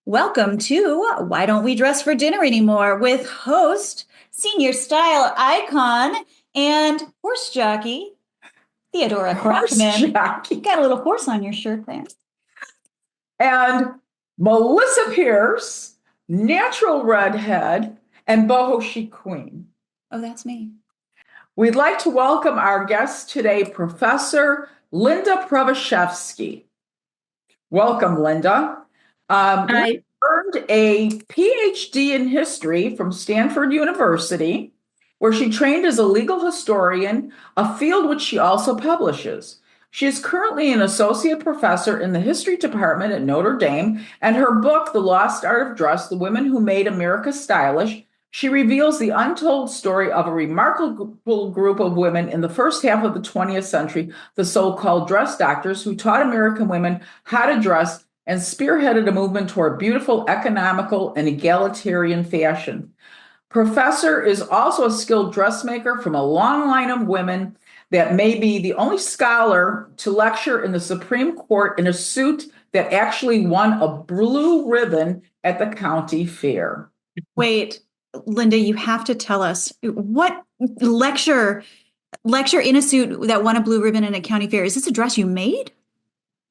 Welcome to Why Don't We Dress for Dinner Anymore with host, senior style icon, and horse jockey, Theodora Crackman. Jockey. Got a little horse on your shirt there. And Melissa Pierce, natural redhead, and boho chic queen. Oh, that's me. We'd like to welcome our guest today, Professor Linda Przybyszewski. Welcome, Linda. I Earned a PhD in history from Stanford University, where she trained as a legal historian, a field which she also publishes. She is currently an associate professor in the history department at Notre Dame, and her book, The Lost Art of Dress, The Women Who Made America Stylish, she reveals the untold story of a remarkable group of women in the first half of the 20th century, the so-called dress doctors, who taught American women how to dress and spearheaded a movement toward beautiful, economical, and egalitarian fashion. Professor is also a skilled dressmaker from a long line of women that may be the only scholar to lecture in the Supreme Court in a suit that actually won a blue ribbon at the county fair. Wait, Linda, you have to tell us what lecture in a suit that won a blue ribbon at a county fair. Is this a dress you made?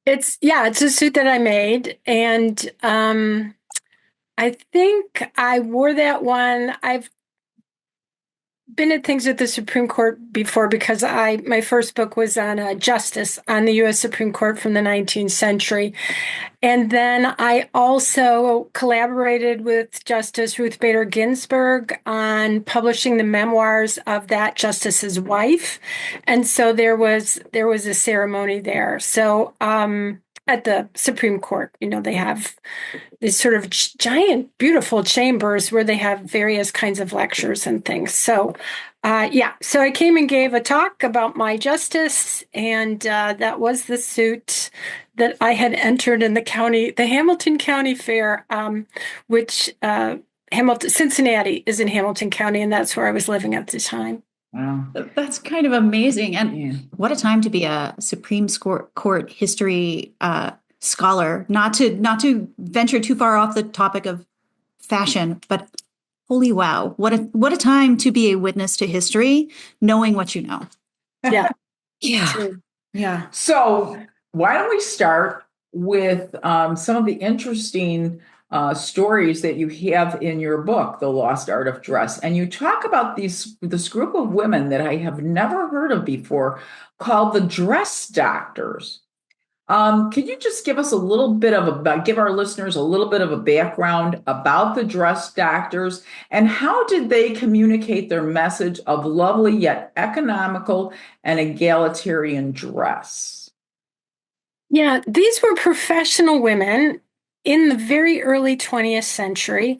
it's a suit that I made, and I think I wore that one. I've been at things at the Supreme Court before because my first book was on justice on the U.S. Supreme Court from the 19th century. And then I also collaborated with Justice Ruth Bader Ginsburg on publishing the memoirs of that justice's wife. And so there was a ceremony there. So at the Supreme Court, they have these sort of giant, beautiful chambers where they have various kinds of lectures and things. So, so I came and gave a talk about my justice, and that was the suit that I had entered in the Hamilton County Fair, which Cincinnati is in Hamilton County, and that's where I was living at the time. Wow. That's kind of amazing. And what a time to be a Supreme Court history scholar, not to venture too far off the topic of fashion, but holy wow, what a time to be a witness to history, knowing what you know. Yeah. Yeah. So why don't we start with some of the interesting stories that you have in your book, The Lost Art of Dress. And you talk about this group of women that I have never heard of before called the dress doctors. Can you just give us give our listeners a little bit of a background about the dress doctors and how did they communicate their message of lovely yet economical and egalitarian dress? Yeah, these were professional women in the very early 20th century.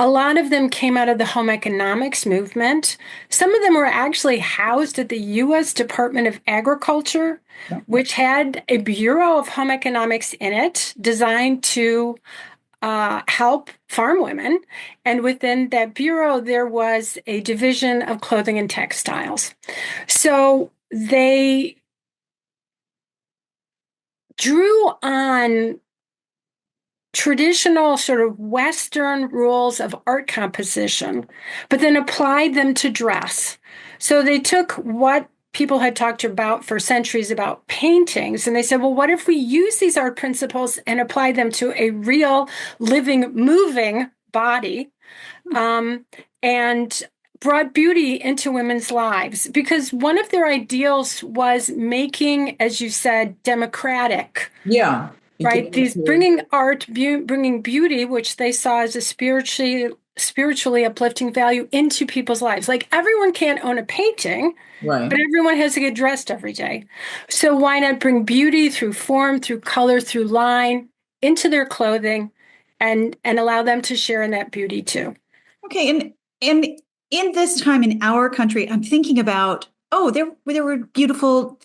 A lot of them came out of the home economics movement. Some of them were actually housed at the U.S. Department of Agriculture, which had a Bureau of Home Economics in it designed to help farm women. And within that bureau, there was a division of clothing and textiles. So they drew on traditional sort of Western rules of art composition, but then applied them to dress. So they took what people had talked about for centuries about paintings, and they said, well, what if we use these art principles and apply them to a real, living, moving body, and brought beauty into women's lives? Because one of their ideals was making, as you said, democratic. Yeah. Right. These bringing art, bringing beauty, which they saw as a spiritually uplifting value into people's lives. Like everyone can't own a painting, right, but everyone has to get dressed every day. So why not bring beauty through form, through color, through line into their clothing and allow them to share in that beauty too? Okay. And in this time in our country, I'm thinking about, there were beautiful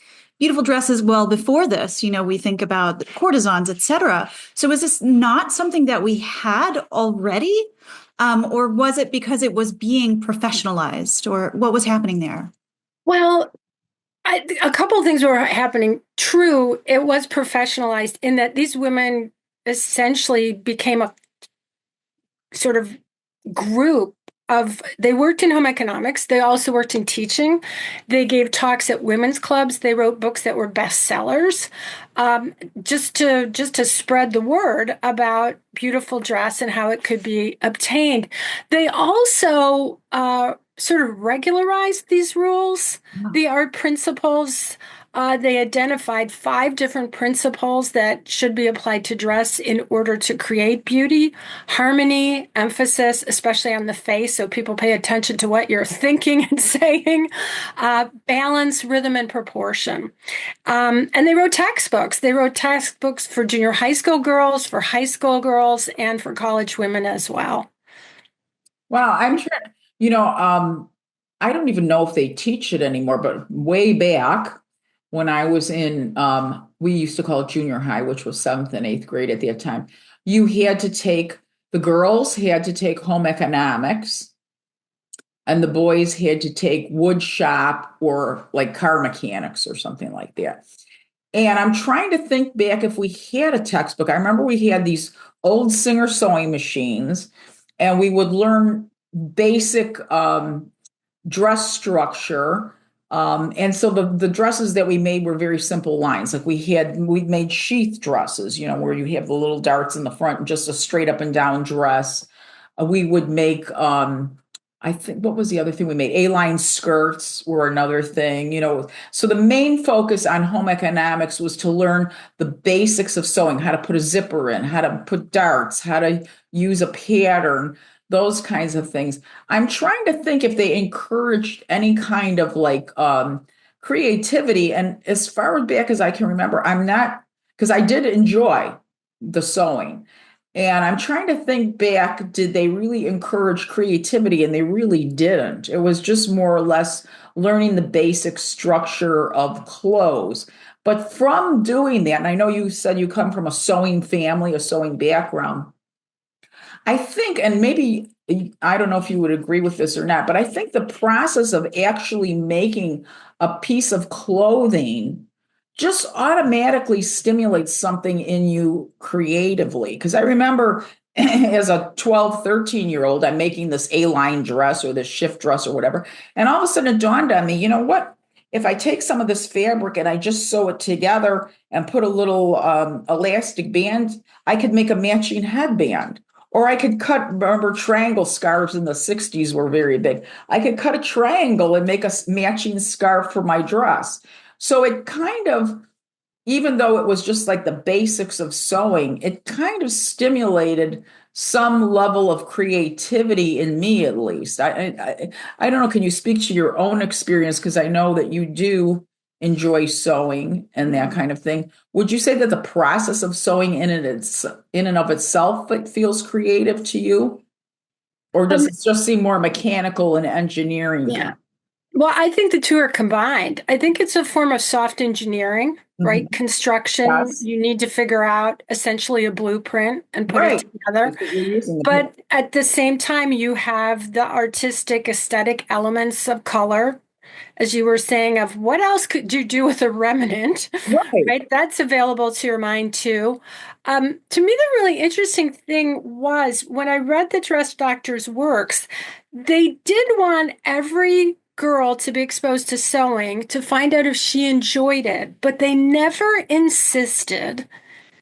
dresses well before this. We think about the courtesans, etc. So is this not something that we had already? Or was it because it was being professionalized, or what was happening there? Well, a couple of things were happening. True, it was professionalized in that these women essentially became a sort of group they worked in home economics. They also worked in teaching. They gave talks at women's clubs. They wrote books that were bestsellers, just to spread the word about beautiful dress and how it could be obtained. They also sort of regularized these rules, the art principles. They identified 5 different principles that should be applied to dress in order to create beauty, harmony, emphasis, especially on the face, so people pay attention to what you're thinking and saying, balance, rhythm, and proportion. And they wrote textbooks. They wrote textbooks for junior high school girls, for high school girls, and for college women as well. Wow, I'm trying, I don't even know if they teach it anymore, but way back when I was in, we used to call it junior high, which was 7th and 8th grade at that time, the girls had to take home economics, and the boys had to take wood shop or like car mechanics or something like that. And I'm trying to think back if we had a textbook. I remember we had these old Singer sewing machines, and we would learn basic dress structure. And so the dresses that we made were very simple lines. Like we made sheath dresses, where you have the little darts in the front and just a straight up and down dress. We would make, I think, what was the other thing we made? A-line skirts were another thing, So the main focus on home economics was to learn the basics of sewing, how to put a zipper in, how to put darts, how to use a pattern, those kinds of things. I'm trying to think if they encouraged any kind of creativity. And as far back as I can remember, I'm not, because I did enjoy the sewing. And I'm trying to think back, did they really encourage creativity? And they really didn't. It was just more or less learning the basic structure of clothes. But from doing that, and I know you said you come from a sewing family, a sewing background, I think, and maybe, I don't know if you would agree with this or not, but I think the process of actually making a piece of clothing just automatically stimulates something in you creatively. Because I remember as a 12, 13-year-old, I'm making this A-line dress or this shift dress or whatever. And all of a sudden it dawned on me, you know what? If I take some of this fabric and I just sew it together and put a little elastic band, I could make a matching headband. Or I could remember triangle scarves in the 60s were very big. I could cut a triangle and make a matching scarf for my dress. So it kind of, even though it was just like the basics of sewing, it kind of stimulated some level of creativity in me, at least. I don't know, can you speak to your own experience? Because I know that you do enjoy sewing and that kind of thing. Would you say that the process of sewing in and of itself it feels creative to you? Or does it just seem more mechanical and engineering? Yeah. Well, I think the two are combined. I think it's a form of soft engineering, right? Construction. Yes. You need to figure out essentially a blueprint and put it together. But at the same time, you have the artistic, aesthetic elements of color, as you were saying, of what else could you do with a remnant, right? That's available to your mind too. To me, the really interesting thing was when I read the dress doctor's works, they did want every girl to be exposed to sewing to find out if she enjoyed it, but they never insisted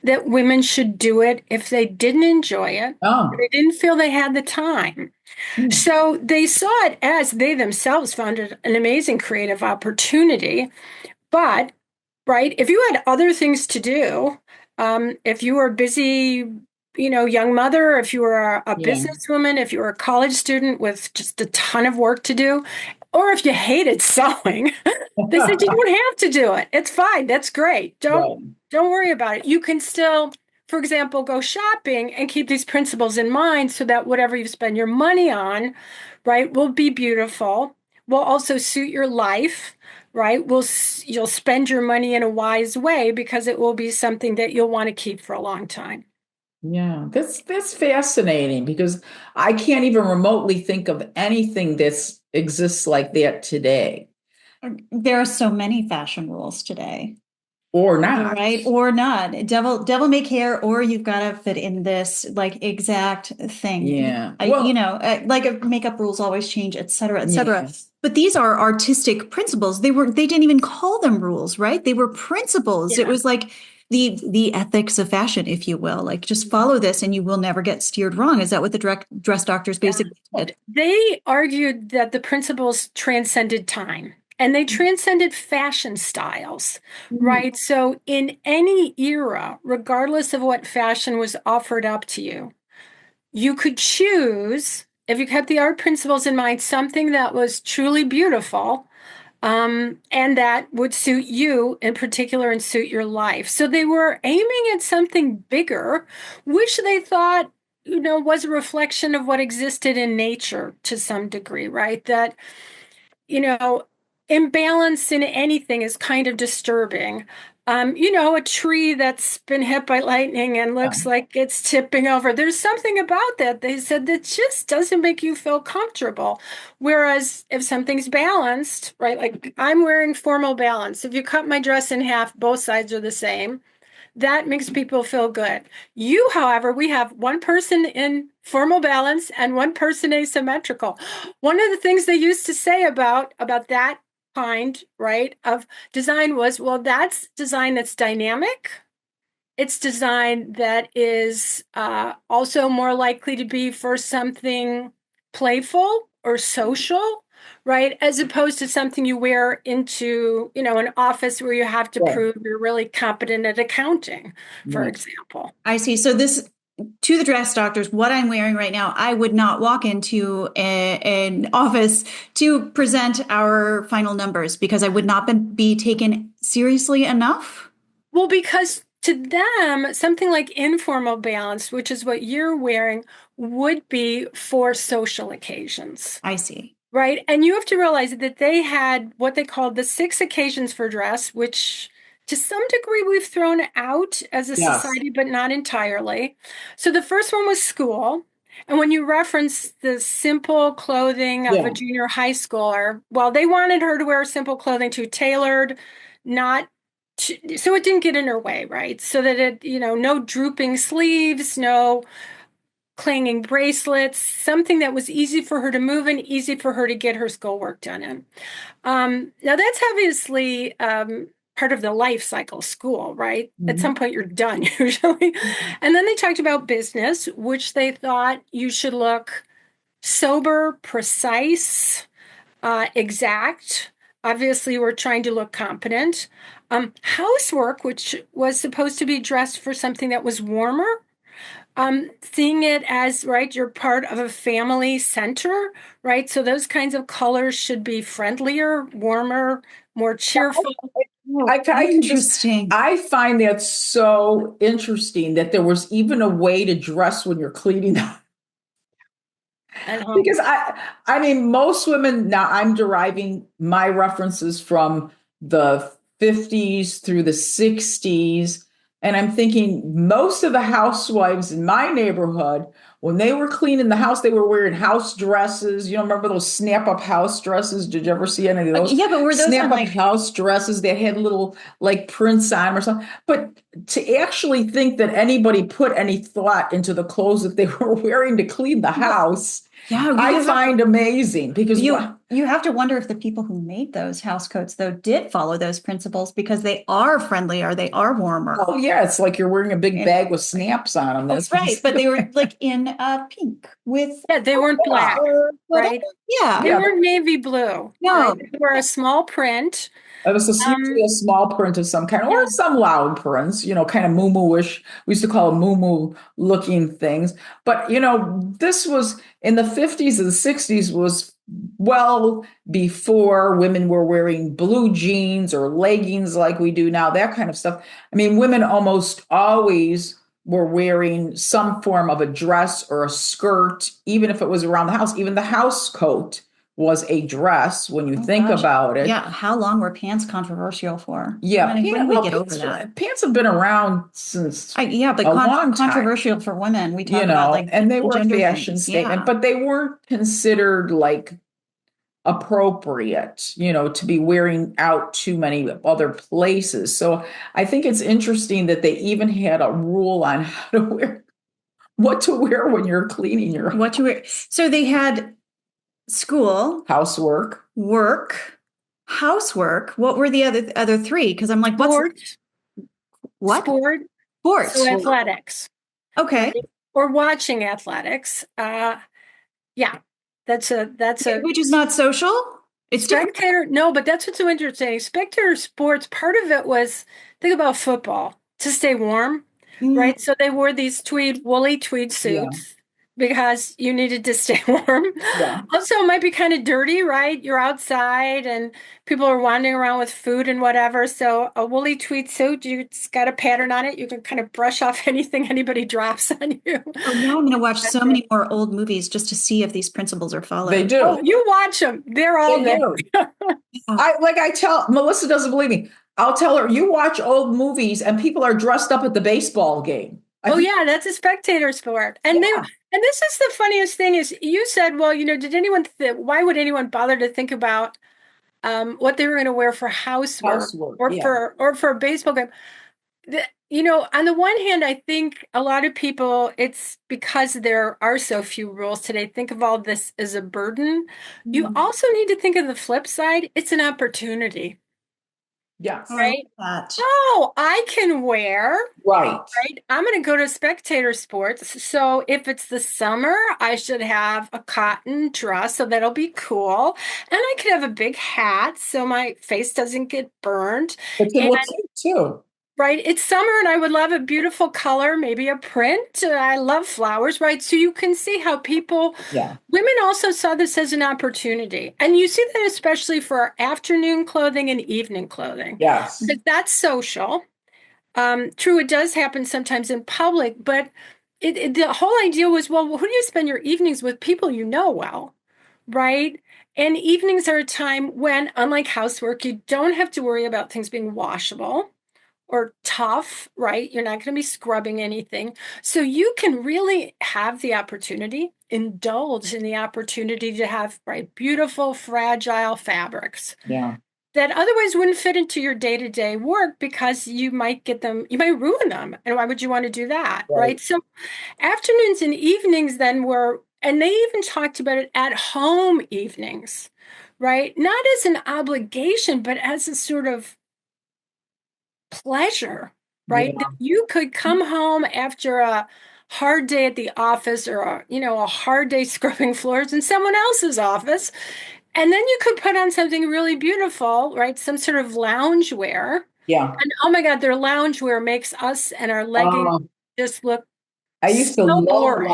that women should do it if they didn't enjoy it. They didn't feel they had the time. So they saw it as they themselves found it an amazing creative opportunity. But, right, if you had other things to do, if you were a busy, young mother, if you were a businesswoman, if you were a college student with just a ton of work to do, or if you hated sewing, they said you don't have to do it. It's fine. That's great. Don't worry about it. You can still, for example, go shopping and keep these principles in mind so that whatever you spend your money on, right, will be beautiful, will also suit your life, right? You'll spend your money in a wise way because it will be something that you'll want to keep for a long time. Yeah, that's fascinating because I can't even remotely think of anything that exists like that today. There are so many fashion rules today. Or not. Right. Or not. Devil may care, or you've got to fit in this like exact thing. Yeah. Like makeup rules always change, et cetera, et cetera. Yes. But these are artistic principles. They didn't even call them rules, right? They were principles. Yeah. It was like the ethics of fashion, if you will. Like just follow this and you will never get steered wrong. Is that what the dress doctors basically did? They argued that the principles transcended time. And they transcended fashion styles, right? So in any era, regardless of what fashion was offered up to you, you could choose, if you kept the art principles in mind, something that was truly beautiful, and that would suit you in particular and suit your life. So they were aiming at something bigger, which they thought, was a reflection of what existed in nature to some degree, right? That, imbalance in anything is kind of disturbing. A tree that's been hit by lightning and looks like it's tipping over. There's something about that, they said, that just doesn't make you feel comfortable. Whereas if something's balanced, right, like I'm wearing formal balance. If you cut my dress in half, both sides are the same. That makes people feel good. You, however, we have one person in formal balance and one person asymmetrical. One of the things they used to say about that kind, right, of design was, well, that's design that's dynamic. It's design that is also more likely to be for something playful or social, right? As opposed to something you wear into, an office where you have to prove you're really competent at accounting, for example. I see. So this, to the dress doctors, what I'm wearing right now, I would not walk into an office to present our final numbers because I would not be taken seriously enough. Well, because to them, something like informal balance, which is what you're wearing, would be for social occasions. I see. Right. And you have to realize that they had what they called the 6 occasions for dress, which to some degree we've thrown out as a society, but not entirely. So the first one was school. And when you reference the simple clothing of a junior high schooler, well, they wanted her to wear simple clothing too, tailored, so it didn't get in her way, right? So that it, no drooping sleeves, no clanging bracelets, something that was easy for her to move in, easy for her to get her schoolwork done in. Now that's obviously part of the life cycle, school, right? At some point you're done usually. And then they talked about business, which they thought you should look sober, precise, exact. Obviously, we're trying to look competent. Housework, which was supposed to be dressed for something that was warmer. Seeing it as, right, you're part of a family center, right? So those kinds of colors should be friendlier, warmer, more cheerful. Interesting. I find that so interesting that there was even a way to dress when you're cleaning them. Because I mean, most women, now I'm deriving my references from the 50s through the 60s. And I'm thinking most of the housewives in my neighborhood, when they were cleaning the house, they were wearing house dresses. Remember those snap-up house dresses? Did you ever see any of those? Yeah, but were those snap-up house dresses that had little like prints on or something? But to actually think that anybody put any thought into the clothes that they were wearing to clean the house, I find amazing, because you have to wonder if the people who made those house coats, though, did follow those principles because they are friendlier, they are warmer. Oh yeah, it's like you're wearing a big bag with snaps on them. That's right, but they were like in pink with they weren't black, right? Yeah, they weren't navy blue. No, right? They were a small print. It was usually a small print of some kind, or some loud prints, kind of moo-moo-ish. We used to call them moo-moo looking things. But, this was in the 50s and 60s, was well before women were wearing blue jeans or leggings like we do now, that kind of stuff. I mean, women almost always were wearing some form of a dress or a skirt, even if it was around the house. Even the house coat was a dress when you think about it. Yeah. How long were pants controversial for? Yeah. When did we get over that? Pants have been around since but a long time. Controversial for women. We talk about and they were a fashion statement, but they weren't considered like appropriate, to be wearing out too many other places. So I think it's interesting that they even had a rule on what to wear when you're cleaning your What to wear. So they had school, housework, work, housework. What were the other three? Because I'm like, Sports. what? Sports. So Sports. athletics. Okay. Right? Or watching athletics. Yeah, that's a Which is not social. It's spectator. No, but that's what's so interesting. Spectator sports. Part of it was think about football to stay warm, right? So they wore these woolly tweed suits because you needed to stay warm. Yeah. Also, it might be kind of dirty, right? You're outside and people are wandering around with food and whatever. So a woolly tweed suit, it's got a pattern on it. You can kind of brush off anything anybody drops on you. Oh, now I'm going to watch so many more old movies just to see if these principles are followed. They do. Oh, you watch them. They're all there. I tell Melissa doesn't believe me. I'll tell her, you watch old movies and people are dressed up at the baseball game. Yeah, that's a spectator sport. And and this is the funniest thing is you said, well, did anyone why would anyone bother to think about what they were going to wear for housework or for a baseball game? On the one hand, I think a lot of people, it's because there are so few rules today, think of all this as a burden. You also need to think of the flip side. It's an opportunity. Yes. Right. Oh, I can wear. Right. I'm going to go to spectator sports. So if it's the summer, I should have a cotton dress. So that'll be cool. And I could have a big hat so my face doesn't get burned. But it looks cute too. Right. It's summer and I would love a beautiful color, maybe a print. I love flowers, right? So you can see how women also saw this as an opportunity. And you see that especially for afternoon clothing and evening clothing. Yes. Because that's social. True, it does happen sometimes in public, but the whole idea was, well, who do you spend your evenings with? People you know well, right? And evenings are a time when, unlike housework, you don't have to worry about things being washable or tough, right? You're not going to be scrubbing anything. So you can really have the opportunity, indulge in the opportunity to have, beautiful, fragile fabrics. Yeah. That otherwise wouldn't fit into your day-to-day work because you might ruin them. And why would you want to do that, right? So afternoons and evenings then and they even talked about it at home evenings, right? Not as an obligation, but as a sort of pleasure, right? That you could come home after a hard day at the office or a hard day scrubbing floors in someone else's office. And then you could put on something really beautiful, right? Some sort of loungewear. Yeah. And oh my God, their loungewear makes us and our leggings just look I used to love boring.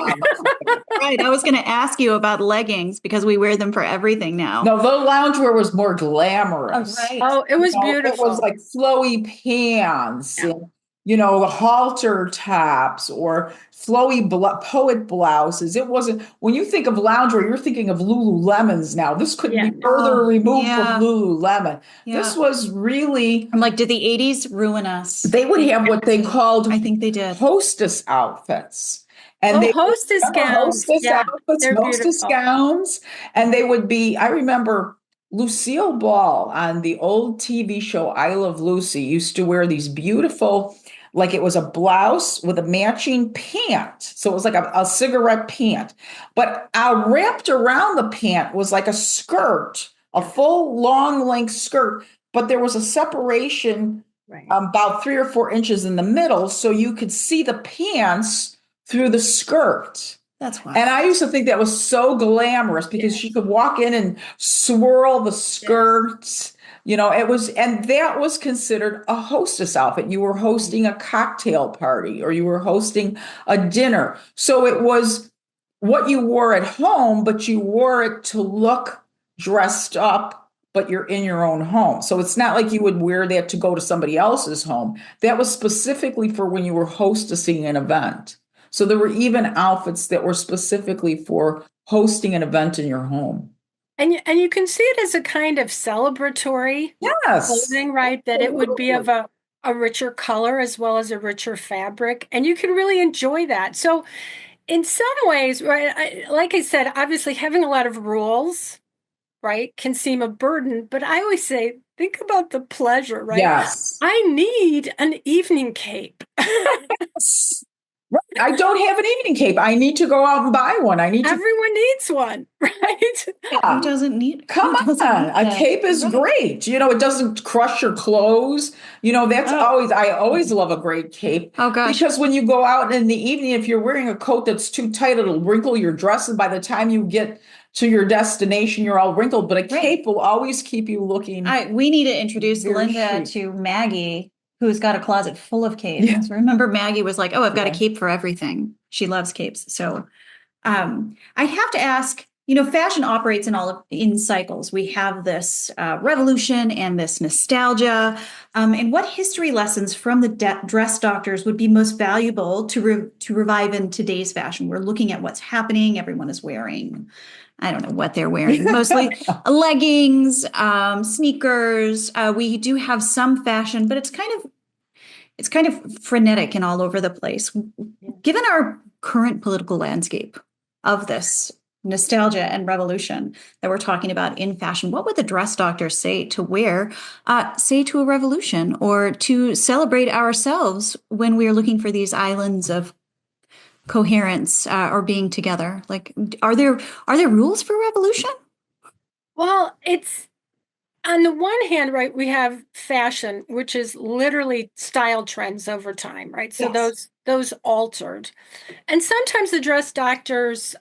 Right. I was going to ask you about leggings because we wear them for everything now. No, the loungewear was more glamorous. Oh, right. Oh, it was beautiful. It was like flowy pants and, halter tops or flowy poet blouses. It wasn't, when you think of loungewear, you're thinking of Lululemons now. This couldn't be further removed from Lululemon. Yeah. This was really. I'm like, did the 80s ruin us? They would have what they called, I think they did, hostess outfits. And hostess gowns. Hostess gowns. And they would be, I remember Lucille Ball on the old TV show I Love Lucy used to wear these beautiful, like it was a blouse with a matching pant. So it was like a cigarette pant. But wrapped around the pant was like a skirt, a full long length skirt. But there was a separation about 3 or 4 inches in the middle. So you could see the pants through the skirt. That's why. And I used to think that was so glamorous because she could walk in and swirl the skirts. It was, and that was considered a hostess outfit. You were hosting a cocktail party or you were hosting a dinner. So it was what you wore at home, but you wore it to look dressed up, but you're in your own home. So it's not like you would wear that to go to somebody else's home. That was specifically for when you were hostessing an event. So there were even outfits that were specifically for hosting an event in your home. And you can see it as a kind of celebratory clothing, right? That it would be of a richer color as well as a richer fabric. And you can really enjoy that. So in some ways, right, like I said, obviously having a lot of rules right, can seem a burden. But I always say, think about the pleasure, right? Yes. I need an evening cape. Right. I don't have an evening cape. I need to go out and buy one. I need to. Everyone needs one, right? Who doesn't need? Come who doesn't on, need a that? cape is Right. great. It doesn't crush your clothes. That's Oh. I always love a great cape. Oh gosh. Because when you go out in the evening, if you're wearing a coat that's too tight, it'll wrinkle your dress. And by the time you get to your destination, you're all wrinkled. But a cape will always keep you looking. We need to introduce very Linda chic. to Maggie, who's got a closet full of capes. Yeah. Remember, Maggie was like, "Oh, I've got a Yeah. cape for everything." She loves capes. So, I have to ask. Fashion operates in cycles. We have this revolution and this nostalgia. And what history lessons from the dress doctors would be most valuable to revive in today's fashion? We're looking at what's happening. Everyone is wearing, I don't know what they're wearing, mostly leggings, sneakers. We do have some fashion, but it's kind of frenetic and all over the place. Given our current political landscape of this nostalgia and revolution that we're talking about in fashion, what would the dress doctor say to wear, say to a revolution, or to celebrate ourselves when we are looking for these islands of coherence or being together? Like, are there rules for revolution? Well, it's on the one hand, right, we have fashion, which is literally style trends over time, right? So Yes. those altered. And sometimes the dress doctors,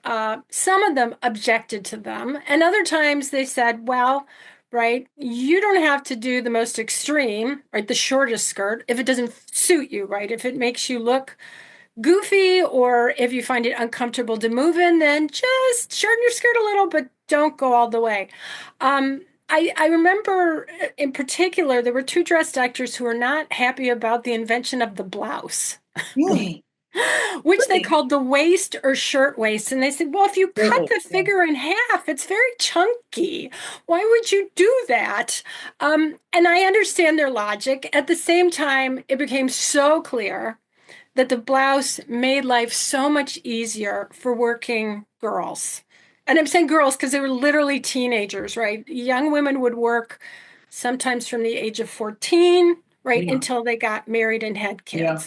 some of them objected to them, and other times they said, well, right, you don't have to do the most extreme, right, the shortest skirt if it doesn't suit you, right? If it makes you look goofy or if you find it uncomfortable to move in, then just shorten your skirt a little, but don't go all the way. I remember in particular, there were two dress doctors who were not happy about the invention of the blouse. Really? Which they called the waist or shirt waist. And they said, well, if you cut the Yeah. figure in half, it's very chunky. Why would you do that? And I understand their logic. At the same time, it became so clear that the blouse made life so much easier for working girls. And I'm saying girls because they were literally teenagers, right? Young women would work sometimes from the age of 14, right, Yeah. until they got married and had kids. Yeah.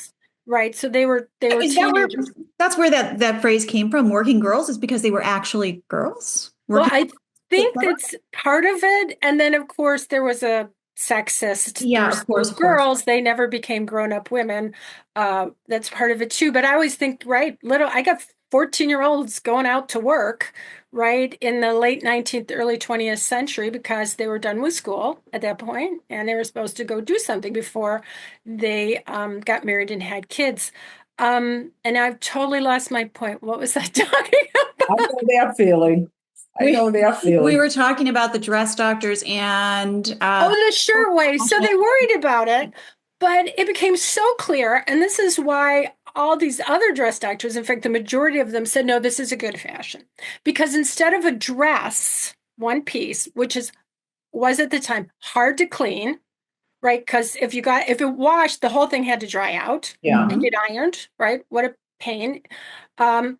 Right. So they were Is that where teenagers. that's where that phrase came from? Working girls is because they were actually girls. Well, Working. I think that's part of it. And then, of course, there was a sexist. Yeah, There's of course, girls, they never became grown-up women. That's part of it too. But I always think, right, I got 14-year-olds going out to work, right, in the late 19th, early 20th century because they were done with school at that point and they were supposed to go do something before they got married and had kids. And I've totally lost my point. What was I talking about? I know that feeling. We were talking about the dress doctors and the shirtwaist. So they worried about it, but it became so clear. And this is why all these other dress doctors, in fact, the majority of them said, no, this is a good fashion. Because instead of a dress, one piece, which was at the time hard to clean, right? Because if it washed, the whole thing had to dry out and get ironed, right? What a pain. But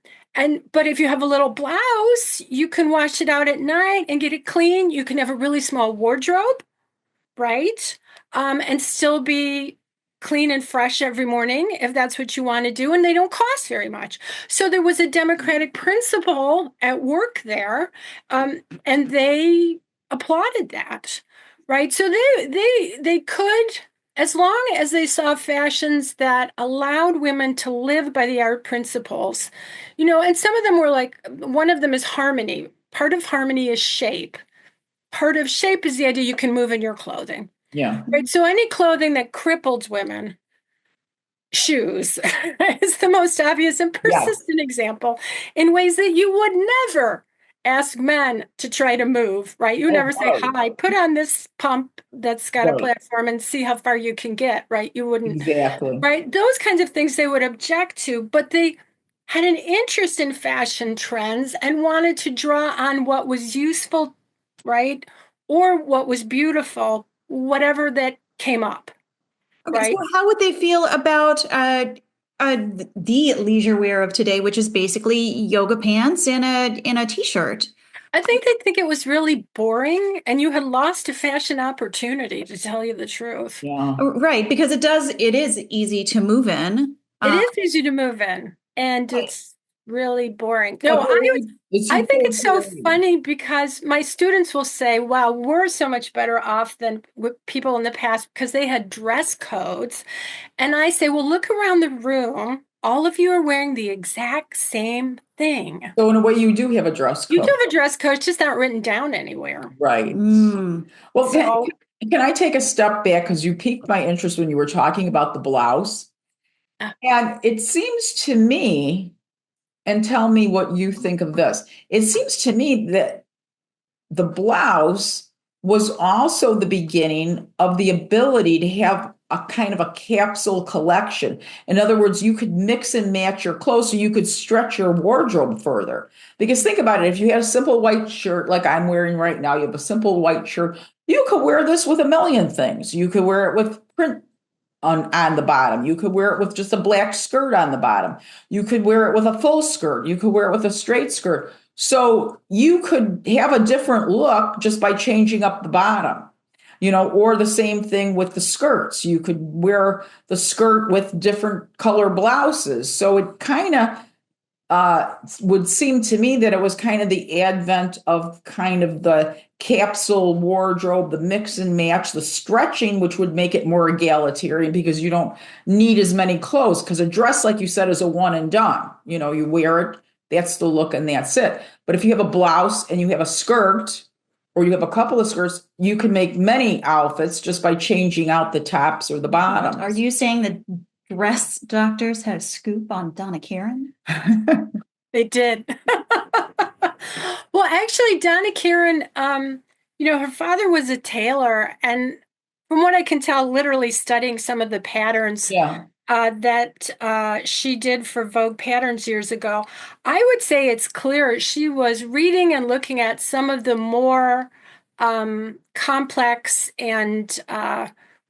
if you have a little blouse, you can wash it out at night and get it clean. You can have a really small wardrobe, right? And still be clean and fresh every morning if that's what you want to do. And they don't cost very much. So there was a democratic principle at work there. And they applauded that, right? So they could, as long as they saw fashions that allowed women to live by the art principles, and some of them were like, one of them is harmony. Part of harmony is shape. Part of shape is the idea you can move in your clothing. Yeah. Right. So any clothing that crippled women, shoes is the most obvious and persistent example in ways that you would never ask men to try to move, right? You never say, hi, put on this pump that's got a platform and see how far you can get, right? You wouldn't. Exactly. Right? Those kinds of things they would object to, but they had an interest in fashion trends and wanted to draw on what was useful, right? Or what was beautiful, whatever that came up. Okay, right? so how would they feel about the leisure wear of today, which is basically yoga pants and a t-shirt? I think they think it was really boring and you had lost a fashion opportunity, to tell you the truth. Yeah. Right, because it is easy to move in. It is easy to move in and Right. it's really boring. No, It's I think so it's so boring. funny because my students will say, wow, we're so much better off than with people in the past because they had dress codes. And I say, well, look around the room. All of you are wearing the exact same thing. So in a way, you do have a dress You do code. have a dress code, it's just not written down anywhere. Right. Mm. Well, So, can I take a step back? Because you piqued my interest when you were talking about the blouse. uh, And it seems to me, and tell me what you think of this. It seems to me that the blouse was also the beginning of the ability to have a kind of a capsule collection. In other words, you could mix and match your clothes so you could stretch your wardrobe further. Because think about it, if you had a simple white shirt like I'm wearing right now, you have a simple white shirt, you could wear this with a million things. You could wear it with print on the bottom. You could wear it with just a black skirt on the bottom. You could wear it with a full skirt. You could wear it with a straight skirt. So you could have a different look just by changing up the bottom, or the same thing with the skirts. You could wear the skirt with different color blouses. So it kind of would seem to me that it was kind of the advent of kind of the capsule wardrobe, the mix and match, the stretching, which would make it more egalitarian because you don't need as many clothes. Because a dress, like you said, is a one and done. You wear it, that's the look, and that's it. But if you have a blouse and you have a skirt, or you have a couple of skirts, you can make many outfits just by changing out the tops or the bottoms. Are you saying that dress doctors had a scoop on Donna Karan? they did. Well, actually, Donna Karan, her father was a tailor, and from what I can tell, literally studying some of the patterns Yeah. that she did for Vogue Patterns years ago, I would say it's clear she was reading and looking at some of the more complex and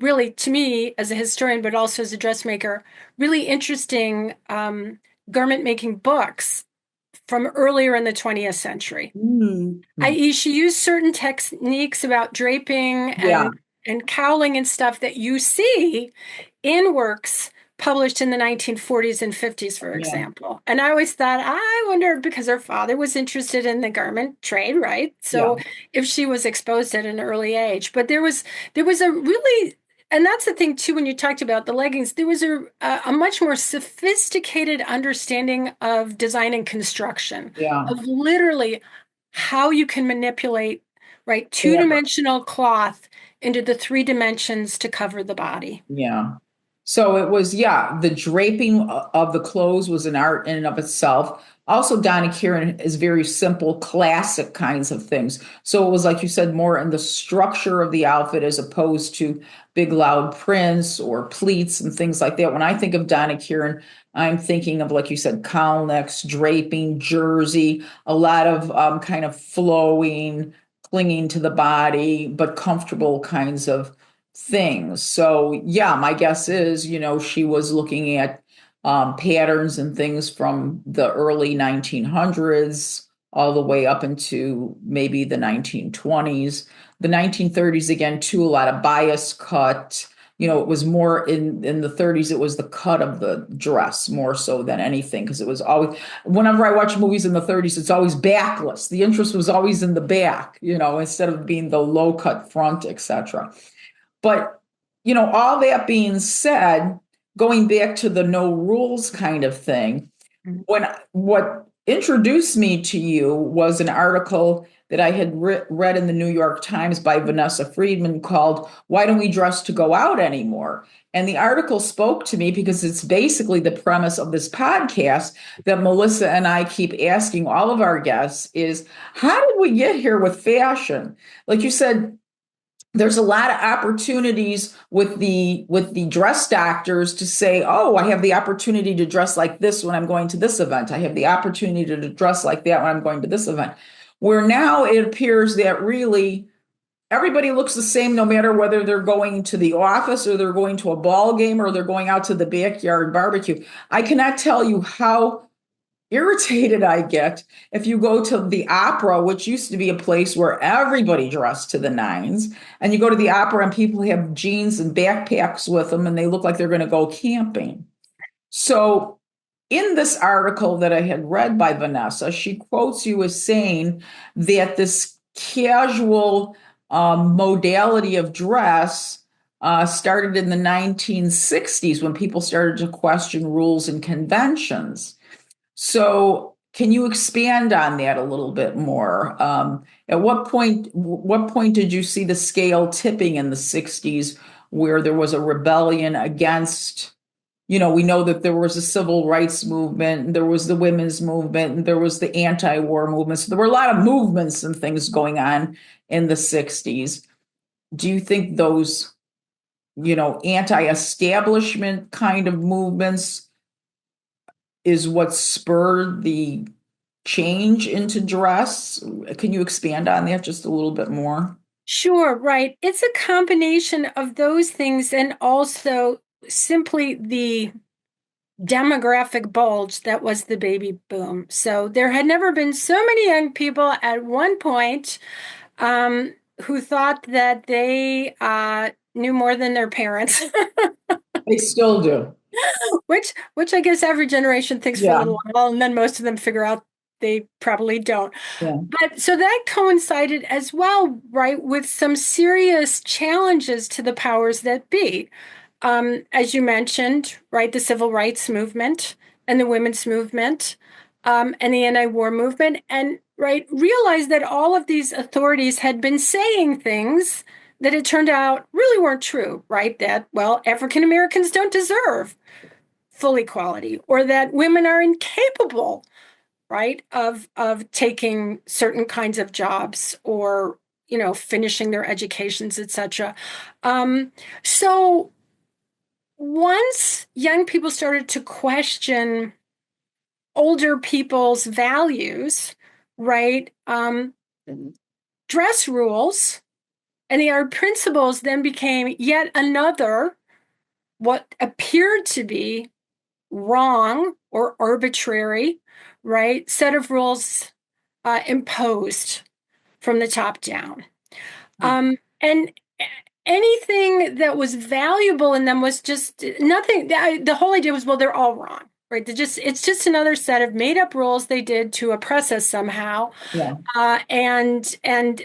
really, to me, as a historian, but also as a dressmaker, really interesting garment making books from earlier in the 20th century. Mm. I.e., she used certain techniques about draping and cowling and stuff that you see in works published in the 1940s and 50s, for example. And I always thought, I wonder, because her father was interested in the garment trade, right? So if she was exposed at an early age. But there was a really, and that's the thing too, when you talked about the leggings, there was a much more sophisticated understanding of design and construction, of literally how you can manipulate, right, two-dimensional cloth into the three dimensions to cover the body. Yeah. So it was, the draping of the clothes was an art in and of itself. Also, Donna Karan is very simple, classic kinds of things. So it was, like you said, more in the structure of the outfit as opposed to big, loud prints or pleats and things like that. When I think of Donna Karan, I'm thinking of, like you said, cowl necks, draping, jersey, a lot of kind of flowing, clinging to the body, but comfortable kinds of things. So my guess is, she was looking at patterns and things from the early 1900s all the way up into maybe the 1920s. The 1930s, again, too, a lot of bias cut. It was more in the 30s, it was the cut of the dress more so than anything, because it was always, whenever I watch movies in the 30s, it's always backless. The interest was always in the back, instead of being the low cut front, etc. But, all that being said, going back to the no rules kind of thing, what introduced me to you was an article that I had read in the New York Times by Vanessa Friedman called "Why Don't We Dress to Go Out Anymore?" And the article spoke to me because it's basically the premise of this podcast that Melissa and I keep asking all of our guests is, how did we get here with fashion? Like you said, there's a lot of opportunities with the dress doctors to say, oh, I have the opportunity to dress like this when I'm going to this event. I have the opportunity to dress like that when I'm going to this event. Where now it appears that really everybody looks the same, no matter whether they're going to the office or they're going to a ball game or they're going out to the backyard barbecue. I cannot tell you how irritated I get if you go to the opera, which used to be a place where everybody dressed to the nines, and you go to the opera and people have jeans and backpacks with them and they look like they're going to go camping. So in this article that I had read by Vanessa, she quotes you as saying that this casual modality of dress started in the 1960s when people started to question rules and conventions. So can you expand on that a little bit more? At what point did you see the scale tipping in the 60s where there was a rebellion against, we know that there was a civil rights movement, and there was the women's movement, and there was the anti-war movement. So there were a lot of movements and things going on in the 60s. Do you think those, anti-establishment kind of movements is what spurred the change into dress? Can you expand on that just a little bit more? Sure, right. It's a combination of those things and also simply the demographic bulge that was the baby boom. So there had never been so many young people at one point who thought that they knew more than their parents. They still do. Which I guess every generation thinks for a little while, and then most of them figure out they probably don't. Yeah. But so that coincided as well, right, with some serious challenges to the powers that be. As you mentioned, right, the civil rights movement and the women's movement and the anti-war movement, and right, realized that all of these authorities had been saying things that it turned out really weren't true, right? That, well, African Americans don't deserve full equality, or that women are incapable, right, of taking certain kinds of jobs, or finishing their educations, etc. So once young people started to question older people's values, right, dress rules and the art principles then became yet another, what appeared to be wrong or arbitrary, right, set of rules imposed from the top down. And anything that was valuable in them was just nothing. The whole idea was, well, they're all wrong, right? It's just another set of made up rules they did to oppress us somehow. Yeah. And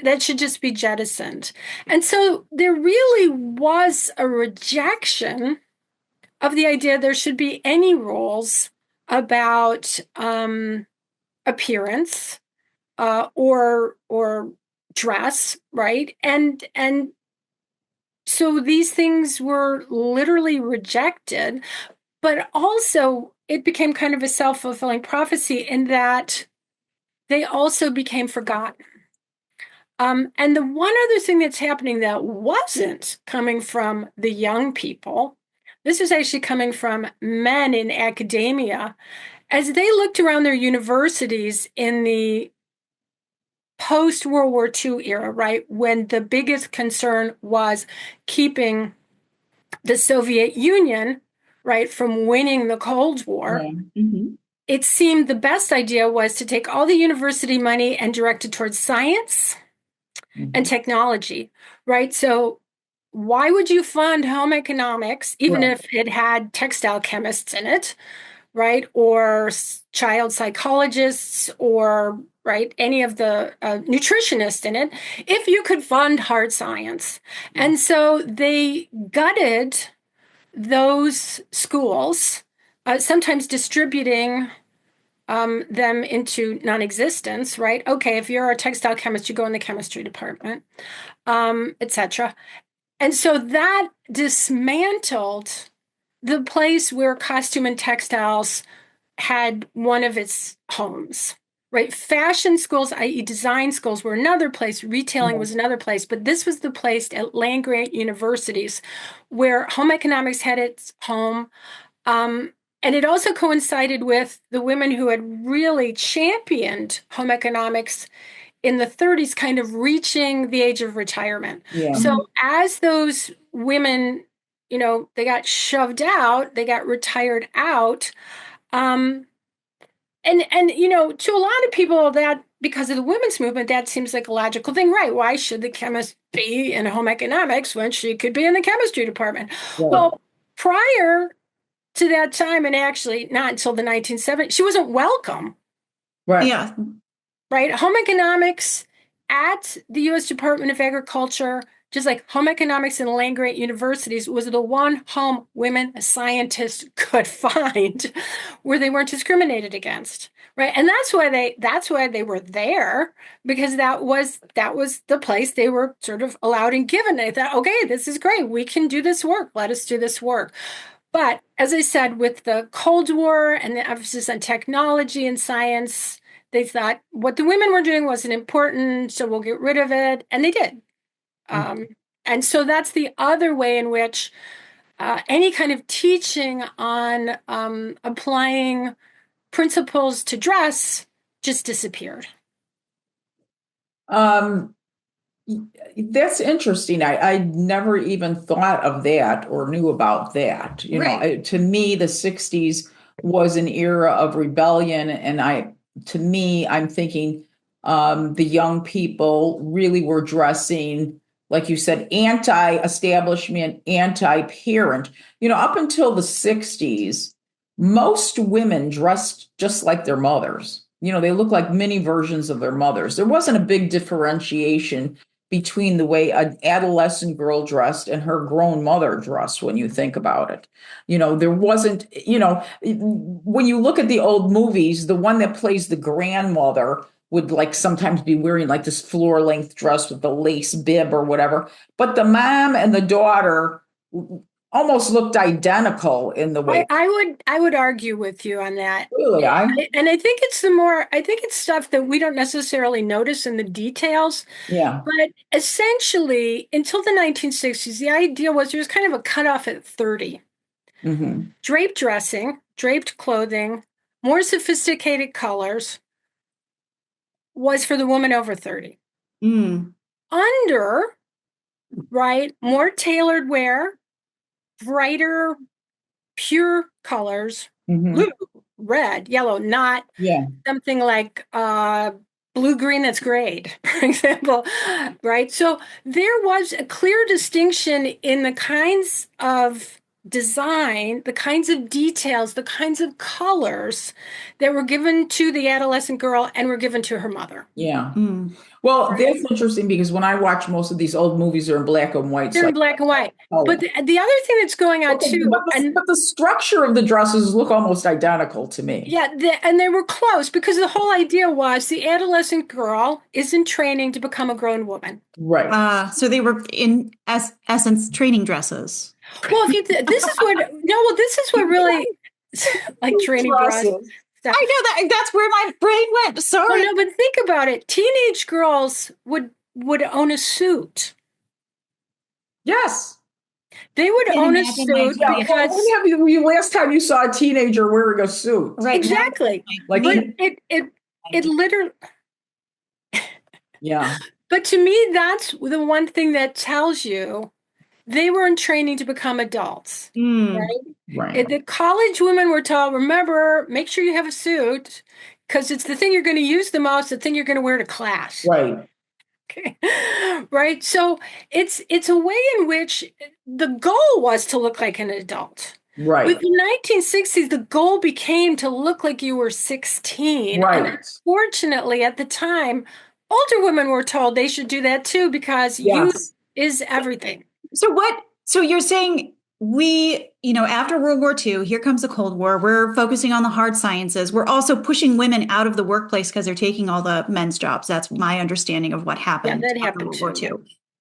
that should just be jettisoned. And so there really was a rejection of the idea there should be any rules about appearance or dress, right? And so these things were literally rejected, but also it became kind of a self-fulfilling prophecy in that they also became forgotten. And the one other thing that's happening that wasn't coming from the young people, this is actually coming from men in academia, as they looked around their universities in the post-World War II era, right, when the biggest concern was keeping the Soviet Union, right, from winning the Cold War. Yeah. Mm-hmm. It seemed the best idea was to take all the university money and direct it towards science and technology, right? So why would you fund home economics, even if it had textile chemists in it, right? Or child psychologists, or right, any of the nutritionists in it, if you could fund hard science? And so they gutted those schools, sometimes distributing them into non-existence, right? Okay, if you're a textile chemist, you go in the chemistry department, etc. And so that dismantled the place where costume and textiles had one of its homes, right? Fashion schools, i.e. design schools, were another place. Retailing was another place. But this was the place at land-grant universities where home economics had its home. And it also coincided with the women who had really championed home economics in the 30s, kind of reaching the age of retirement. Yeah. So as those women, they got shoved out, they got retired out, and to a lot of people, that because of the women's movement, that seems like a logical thing, right? Why should the chemist be in home economics when she could be in the chemistry department? Right. Well, prior to that time, and actually not until the 1970s, she wasn't welcome. Right. Yeah. Right. Home economics at the U.S. Department of Agriculture, just like home economics in land-grant universities, was the one home women scientists could find where they weren't discriminated against. Right. And that's why they were there, because that was the place they were sort of allowed and given. They thought, okay, this is great. We can do this work. Let us do this work. But as I said, with the Cold War and the emphasis on technology and science, they thought what the women were doing wasn't important, so we'll get rid of it. And they did. And so that's the other way in which any kind of teaching on applying principles to dress just disappeared. That's interesting. I never even thought of that or knew about that. To me, the 60s was an era of rebellion. And I'm thinking the young people really were dressing, like you said, anti-establishment, anti-parent. Up until the 60s, most women dressed just like their mothers. They look like mini versions of their mothers. There wasn't a big differentiation between the way an adolescent girl dressed and her grown mother dressed, when you think about it. There wasn't, when you look at the old movies, the one that plays the grandmother would sometimes be wearing this floor length dress with the lace bib or whatever. But the mom and the daughter almost looked identical in the way. I would argue with you on that. Really? And I think it's stuff that we don't necessarily notice in the details. Yeah. But essentially, until the 1960s, the idea was there was kind of a cutoff at 30. Mm-hmm. Draped dressing, draped clothing, more sophisticated colors was for the woman over 30. Under, right, more tailored wear, brighter, pure colors, blue, red, yellow, not something like blue-green that's grayed, for example, right? So there was a clear distinction in the kinds of design, the kinds of details, the kinds of colors that were given to the adolescent girl and were given to her mother. Yeah. Well, that's interesting, because when I watch most of these old movies, they're in black and white. They're in black and white. But the other thing that's going on too, but the structure of the dresses look almost identical to me. Yeah, and they were close, because the whole idea was the adolescent girl is in training to become a grown woman. Right. So they were in essence training dresses. Well, this is what really like training dresses. I know that's where my brain went. Sorry. Well, no, but think about it. Teenage girls would own a suit. Yes. They would own a suit because when have you last time you saw a teenager wearing a suit? Right. Exactly. But it literally. Yeah. But to me, that's the one thing that tells you they were in training to become adults. Right. The college women were told, remember, make sure you have a suit, because it's the thing you're going to use the most, the thing you're going to wear to class. Right. Okay. Right. So it's a way in which the goal was to look like an adult. Right. With the 1960s, the goal became to look like you were 16. Right. And unfortunately, at the time, older women were told they should do that too, because youth is everything. So you're saying after World War II, here comes the Cold War. We're focusing on the hard sciences. We're also pushing women out of the workplace because they're taking all the men's jobs. That's my understanding of what happened after World War II.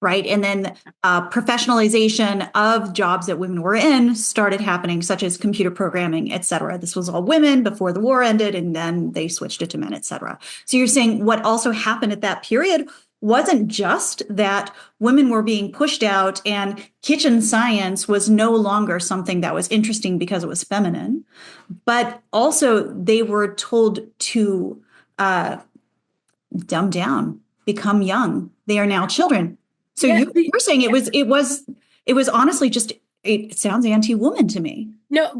Right. And then professionalization of jobs that women were in started happening, such as computer programming, et cetera. This was all women before the war ended, and then they switched it to men, et cetera. So you're saying what also happened at that period wasn't just that women were being pushed out and kitchen science was no longer something that was interesting because it was feminine, but also they were told to dumb down, become young. They are now children. So you're saying it was honestly just, it sounds anti-woman to me. No,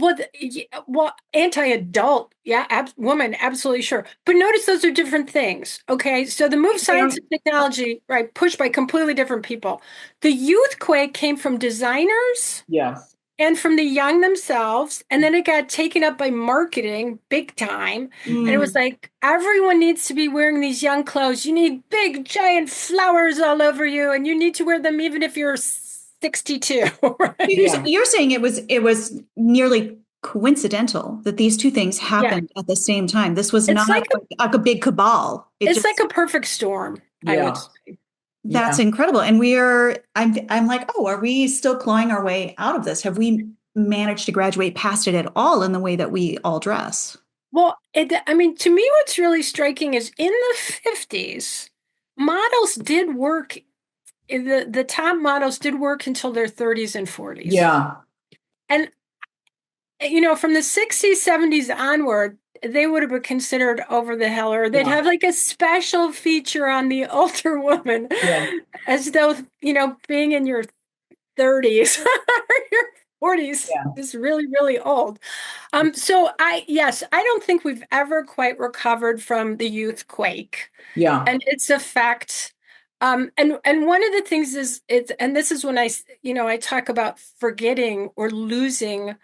well, anti-adult, yeah, woman, absolutely sure. But notice those are different things. Okay, so the move science and technology, right, pushed by completely different people. The youthquake came from designers Yes. and from the young themselves, and then it got taken up by marketing big time. And it was like everyone needs to be wearing these young clothes. You need big, giant flowers all over you, and you need to wear them even if you're 62. Right? You're saying it was nearly coincidental that these two things happened at the same time. This was It's not like a big cabal. it's like a perfect storm, I would say. That's incredible. And I'm like, oh, are we still clawing our way out of this? Have we managed to graduate past it at all in the way that we all dress? Well, I mean, to me, what's really striking is in the 50s, models did work. The top models did work until their 30s and 40s. Yeah. And, from the 60s, 70s onward, they would have been considered over the hill, or they'd have like a special feature on the older woman, as though, being in your 30s or your 40s is really, really old. So I don't think we've ever quite recovered from the youth quake. Yeah. And its effect. And one of the things is and this is when I talk about forgetting or losing,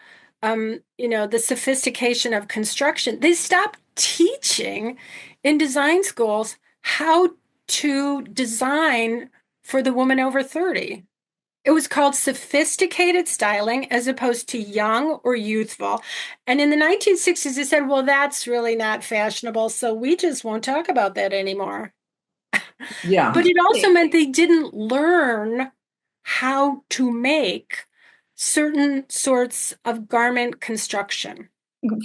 the sophistication of construction. They stopped teaching in design schools how to design for the woman over 30. It was called sophisticated styling as opposed to young or youthful. And in the 1960s, they said, well, that's really not fashionable, so we just won't talk about that anymore. Yeah. But it also meant they didn't learn how to make certain sorts of garment construction.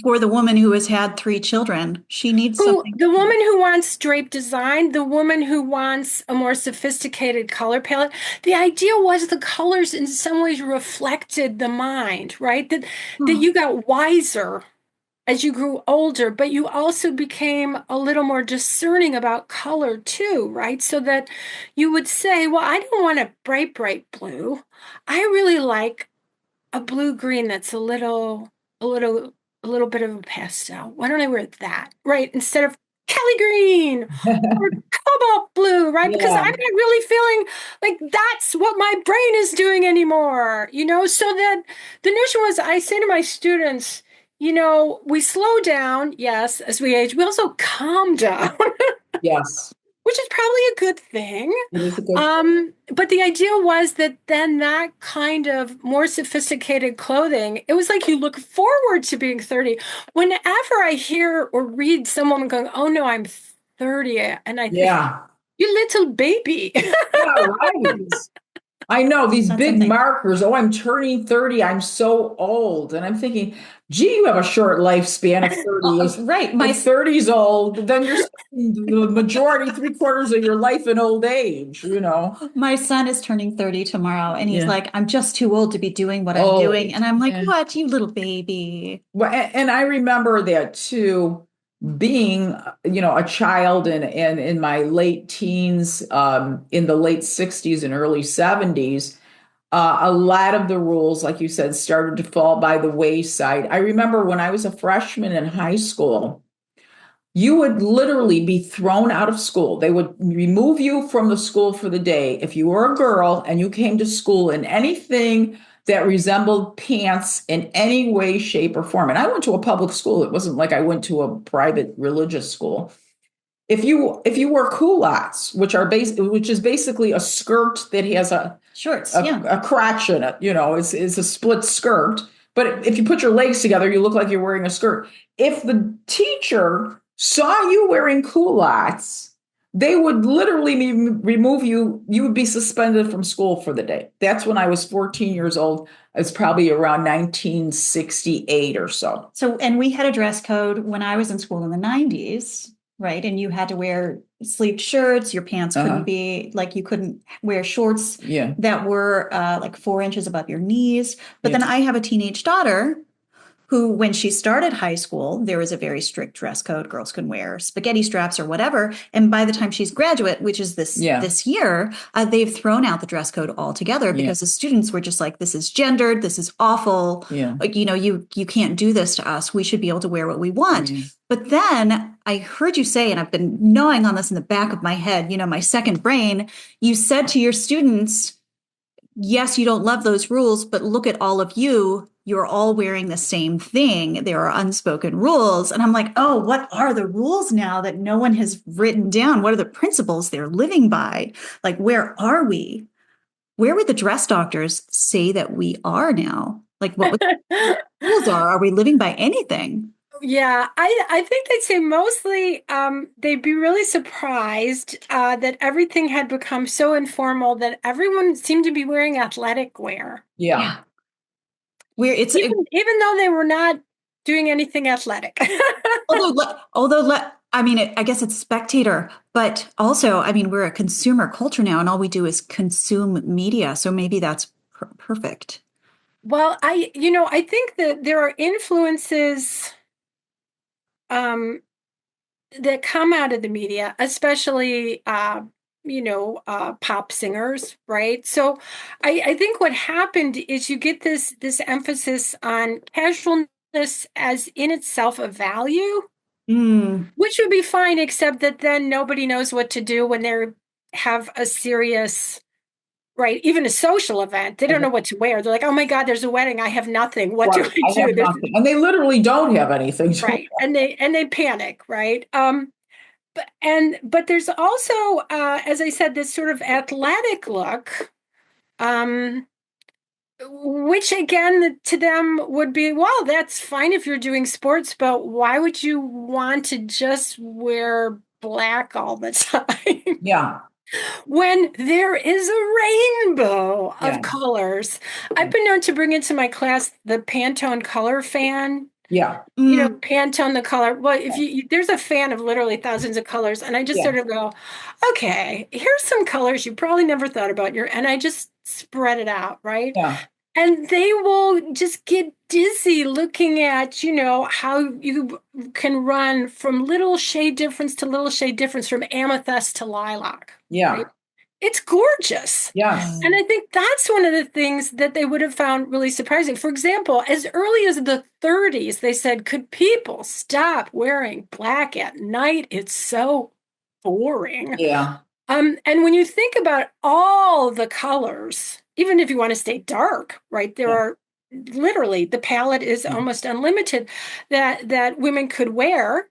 For the woman who has had 3 children, she needs something. The woman who wants drape design, the woman who wants a more sophisticated color palette. The idea was the colors in some ways reflected the mind, right? That you got wiser as you grew older, but you also became a little more discerning about color too, right? So that you would say, well, I don't want a bright, bright blue. I really like a blue-green that's a little bit of a pastel. Why don't I wear that, right? Instead of Kelly green or cobalt blue, right? Because I'm not really feeling like that's what my brain is doing anymore, So that the notion was, I say to my students, we slow down, yes, as we age. We also calm down. Yes. Which is probably a good thing. It is a good thing. But the idea was that then that kind of more sophisticated clothing, it was like you look forward to being 30. Whenever I hear or read someone going, oh no, I'm 30, and I think, you little baby. Right. I know these big markers. Oh, I'm turning 30. I'm so old. And I'm thinking, gee, you have a short lifespan of 30. Right. My 30's old. Then you're spending the majority, 3/4 of your life in old age, My son is turning 30 tomorrow, and he's like, I'm just too old to be doing what I'm doing. And I'm like, what, you little baby? Well, and I remember that too, being, a child and in my late teens, in the late 60s and early 70s, a lot of the rules, like you said, started to fall by the wayside. I remember when I was a freshman in high school, you would literally be thrown out of school. They would remove you from the school for the day if you were a girl and you came to school in anything that resembled pants in any way, shape, or form. And I went to a public school. It wasn't like I went to a private religious school. If you wore culottes, which is basically a skirt that has a crotch in it, it's a split skirt. But if you put your legs together, you look like you're wearing a skirt. If the teacher saw you wearing culottes, they would literally remove you. You would be suspended from school for the day. That's when I was 14 years old. It's probably around 1968 or so. And we had a dress code when I was in school in the 90s, right? And you had to wear sleeved shirts. Your pants couldn't be you couldn't wear shorts that were like 4 inches above your knees. But then I have a teenage daughter who, when she started high school, there was a very strict dress code. Girls can wear spaghetti straps or whatever. And by the time she's graduate, which is this year, they've thrown out the dress code altogether because the students were just like, this is gendered. This is awful. Like, you can't do this to us. We should be able to wear what we want. But then I heard you say, and I've been gnawing on this in the back of my head, my second brain, you said to your students, yes, you don't love those rules, but look at all of you. You're all wearing the same thing. There are unspoken rules. And I'm like, oh, what are the rules now that no one has written down? What are the principles they're living by? Like, where are we? Where would the dress doctors say that we are now? Like, what the rules are? Are we living by anything? Yeah, I think they'd say mostly they'd be really surprised that everything had become so informal that everyone seemed to be wearing athletic wear. Yeah. Where it's even though they were not doing anything athletic. although I mean, I guess it's spectator, but also, I mean, we're a consumer culture now, and all we do is consume media. So maybe that's perfect. Well, I think that there are influences that come out of the media, especially, pop singers, right? So I think what happened is you get this emphasis on casualness as in itself a value, which would be fine, except that then nobody knows what to do when they have a serious, right, even a social event. They don't know what to wear. They're like, oh my God, there's a wedding. I have nothing. What do I do? And they literally don't have anything. Right. And they panic, right? But there's also, as I said, this sort of athletic look, which again to them would be, well, that's fine if you're doing sports, but why would you want to just wear black all the time? Yeah. When there is a rainbow of colors. I've been known to bring into my class the Pantone color fan. Yeah. Pantone the color. Well, if there's a fan of literally thousands of colors, and I just sort of go, okay, here's some colors you probably never thought about and I just spread it out, right? Yeah. And they will just get dizzy looking at, how you can run from little shade difference to little shade difference, from amethyst to lilac. Yeah. Right? It's gorgeous. Yes. And I think that's one of the things that they would have found really surprising. For example, as early as the 30s, they said, could people stop wearing black at night? It's so boring. Yeah. And when you think about all the colors, even if you want to stay dark, right, there are literally, the palette is almost unlimited that women could wear.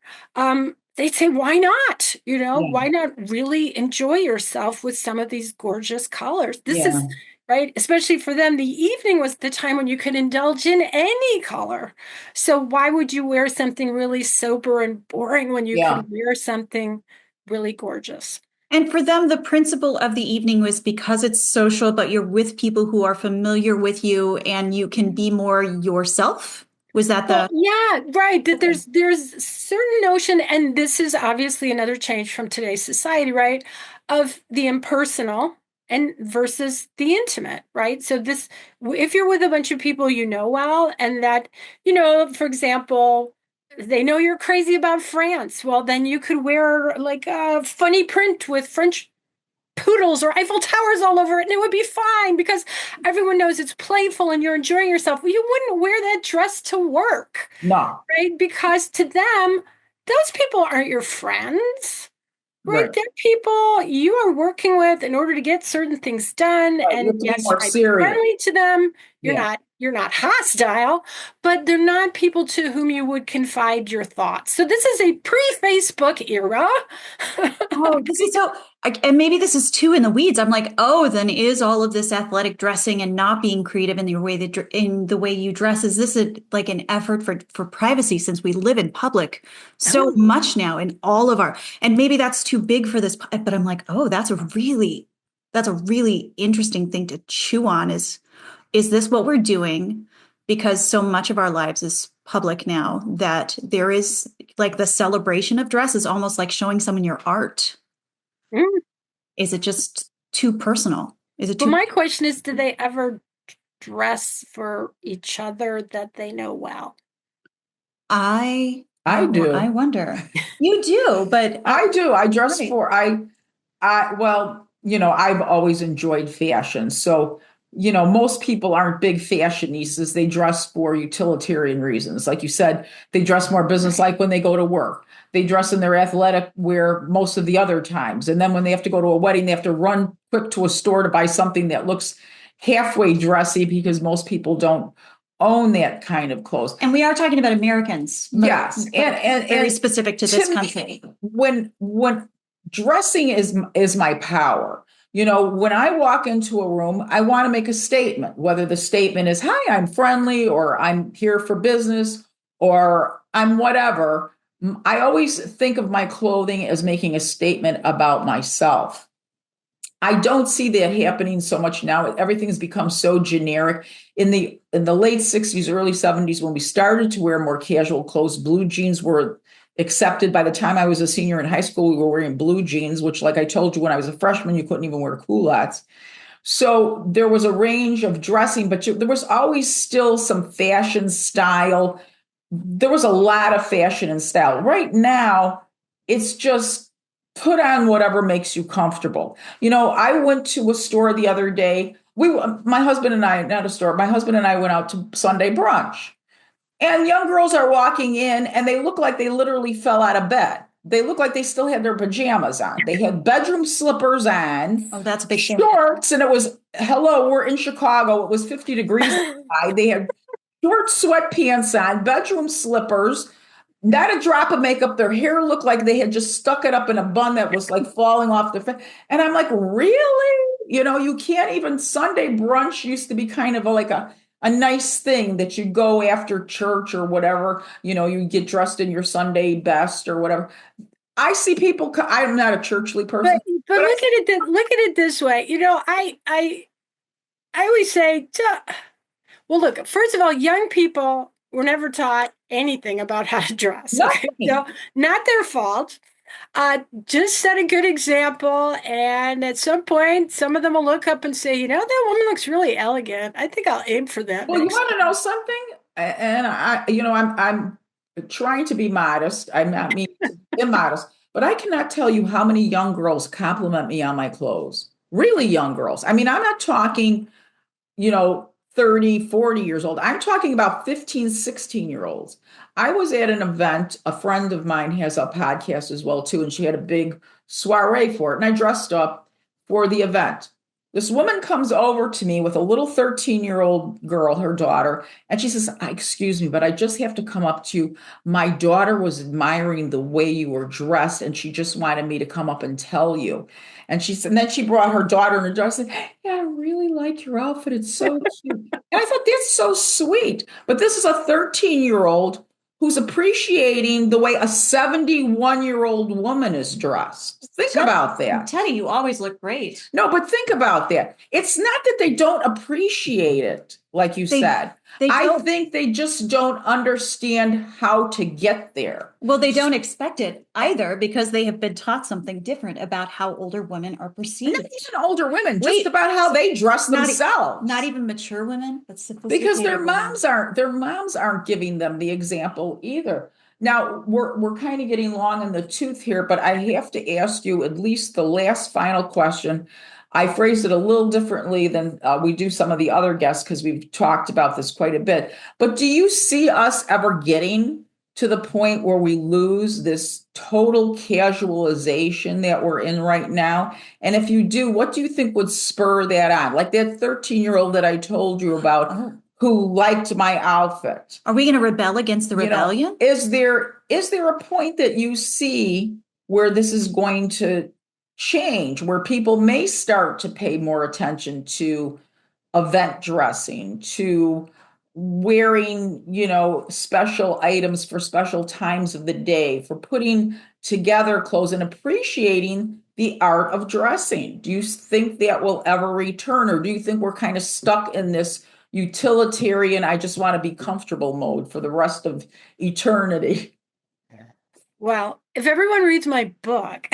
They'd say, why not? Why not really enjoy yourself with some of these gorgeous colors? This is right. Especially for them, the evening was the time when you could indulge in any color. So why would you wear something really sober and boring when you could wear something really gorgeous? And for them, the principle of the evening was because it's social, but you're with people who are familiar with you and you can be more yourself. Was that right. That there's a certain notion, and this is obviously another change from today's society, right, of the impersonal and versus the intimate, right? So if you're with a bunch of people well, and that, for example, they know you're crazy about France, well, then you could wear like a funny print with French poodles or Eiffel Towers all over it, and it would be fine because everyone knows it's playful and you're enjoying yourself. Well, you wouldn't wear that dress to work. No. Right? Because to them, those people aren't your friends. Right? They're people you are working with in order to get certain things done. And yes, you're friendly to them. You're not hostile, but they're not people to whom you would confide your thoughts. So this is a pre-Facebook era. This is so, and maybe this is too in the weeds. I'm like, then is all of this athletic dressing and not being creative in the way you dress, is this like an effort for privacy, since we live in public so much now in all of and maybe that's too big for this, but I'm like, that's a really interesting thing to chew on. Is this what we're doing? Because so much of our lives is public now, that there is like the celebration of dress is almost like showing someone your art. Is it just too personal? Is it too? Well, my question is, do they ever dress for each other that they know well? I do. I wonder. You do, but I do. I dress Right. for, well, I've always enjoyed fashion. So, most people aren't big fashionistas. They dress for utilitarian reasons. Like you said, they dress more business-like when they go to work. They dress in their athletic wear most of the other times. And then when they have to go to a wedding, they have to run quick to a store to buy something that looks halfway dressy because most people don't own that kind of clothes. and we are talking about Americans. Yes. And very specific to this to country. me, when dressing is my power. When I walk into a room, I want to make a statement, whether the statement is, hi, I'm friendly, or I'm here for business, or I'm whatever. I always think of my clothing as making a statement about myself. I don't see that happening so much now. Everything's become so generic. In the late 60s, early 70s, when we started to wear more casual clothes, blue jeans were accepted. By the time I was a senior in high school, we were wearing blue jeans, which, like I told you, when I was a freshman, you couldn't even wear culottes. So there was a range of dressing, but there was always still some fashion style. There was a lot of fashion and style. Right now, it's just put on whatever makes you comfortable. I went to a store the other day. My husband and I, not a store, my husband and I went out to Sunday brunch. And young girls are walking in and they look like they literally fell out of bed. They look like they still had their pajamas on. They had bedroom slippers on, Oh, that's a big thing. shorts, and it was, hello, we're in Chicago. It was 50 degrees outside. They had short sweatpants on, bedroom slippers, not a drop of makeup. Their hair looked like they had just stuck it up in a bun that was like falling off their face. And I'm like, really? You can't even, Sunday brunch used to be kind of like a nice thing that you go after church or whatever, you get dressed in your Sunday best or whatever. I see people, I'm not a churchly person. But look at it this way. I always say, well, look, first of all, young people were never taught anything about how to dress. Okay? So, not their fault. Just set a good example. And at some point, some of them will look up and say, that woman looks really elegant. I think I'll aim for that. Well, you want to know something? And I'm trying to be modest. I'm not mean to be immodest, but I cannot tell you how many young girls compliment me on my clothes. Really young girls. I mean, I'm not talking, 30, 40 years old. I'm talking about 15, 16-year-olds. I was at an event. A friend of mine has a podcast as well, too, and she had a big soiree for it. And I dressed up for the event. This woman comes over to me with a little 13-year-old girl, her daughter, and she says, excuse me, but I just have to come up to you. My daughter was admiring the way you were dressed, and she just wanted me to come up and tell you. And she said, and then she brought her daughter, and her daughter said, yeah, I really like your outfit. It's so cute. And I thought, that's so sweet. But this is a 13-year-old who's appreciating the way a 71-year-old woman is dressed. Think about that. Teddy, you always look great. No, but think about that. It's not that they don't appreciate it, like you said. I think they just don't understand how to get there. Well, they don't expect it either because they have been taught something different about how older women are perceived. Not even older women, just about how they dress themselves. Not even mature women, but sophisticated because their women. moms aren't giving them the example either. Now, we're kind of getting long in the tooth here, but I have to ask you at least the last final question. I phrased it a little differently than we do some of the other guests because we've talked about this quite a bit. But do you see us ever getting to the point where we lose this total casualization that we're in right now? And if you do, what do you think would spur that on? Like that 13-year-old that I told you about who liked my outfit. Are we going to rebel against the rebellion? Is there a point that you see where this is going to change, where people may start to pay more attention to event dressing, to wearing, special items for special times of the day, for putting together clothes and appreciating the art of dressing? Do you think that will ever return, or do you think we're kind of stuck in this utilitarian, I just want to be comfortable mode for the rest of eternity? Well, if everyone reads my book,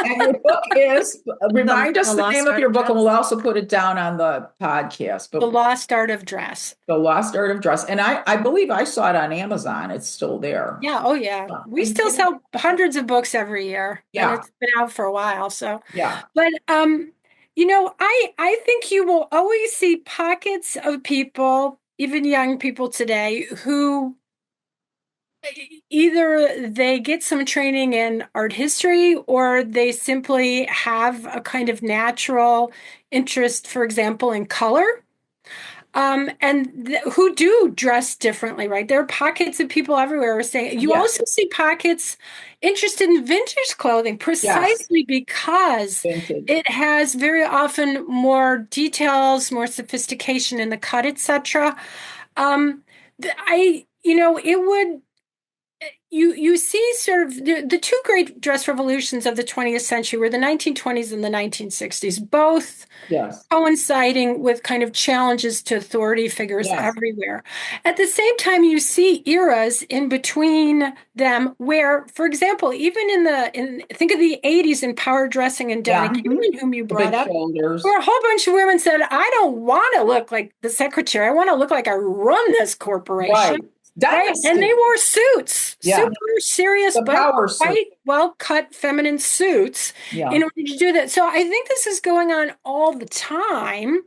And your book is, remind us The the Lost name of Art your of book, and Dress. we'll also put it down on the podcast. But The Lost Art of Dress. The Lost Art of Dress. And I believe I saw it on Amazon. It's still there. Yeah. Oh, yeah. We still sell hundreds of books every year. Yeah. And it's been out for a while. So, Yeah. but, I think you will always see pockets of people, even young people today, who either they get some training in art history or they simply have a kind of natural interest, for example, in color. Who do dress differently, right? There are pockets of people everywhere who are saying, you also see pockets interested in vintage clothing precisely because Vintage. it has very often more details, more sophistication in the cut, etc. It would, you see sort of the two great dress revolutions of the 20th century were the 1920s and the 1960s, both coinciding with kind of challenges to authority figures everywhere. At the same time, you see eras in between them where, for example, even think of the 80s in power dressing and Donna Kamen, whom you brought up, where a whole bunch of women said, I don't want to look like the secretary. I want to look like I run this corporation. Right. Right? And they wore suits, super serious, but quite well-cut feminine suits in order to do that. So I think this is going on all the time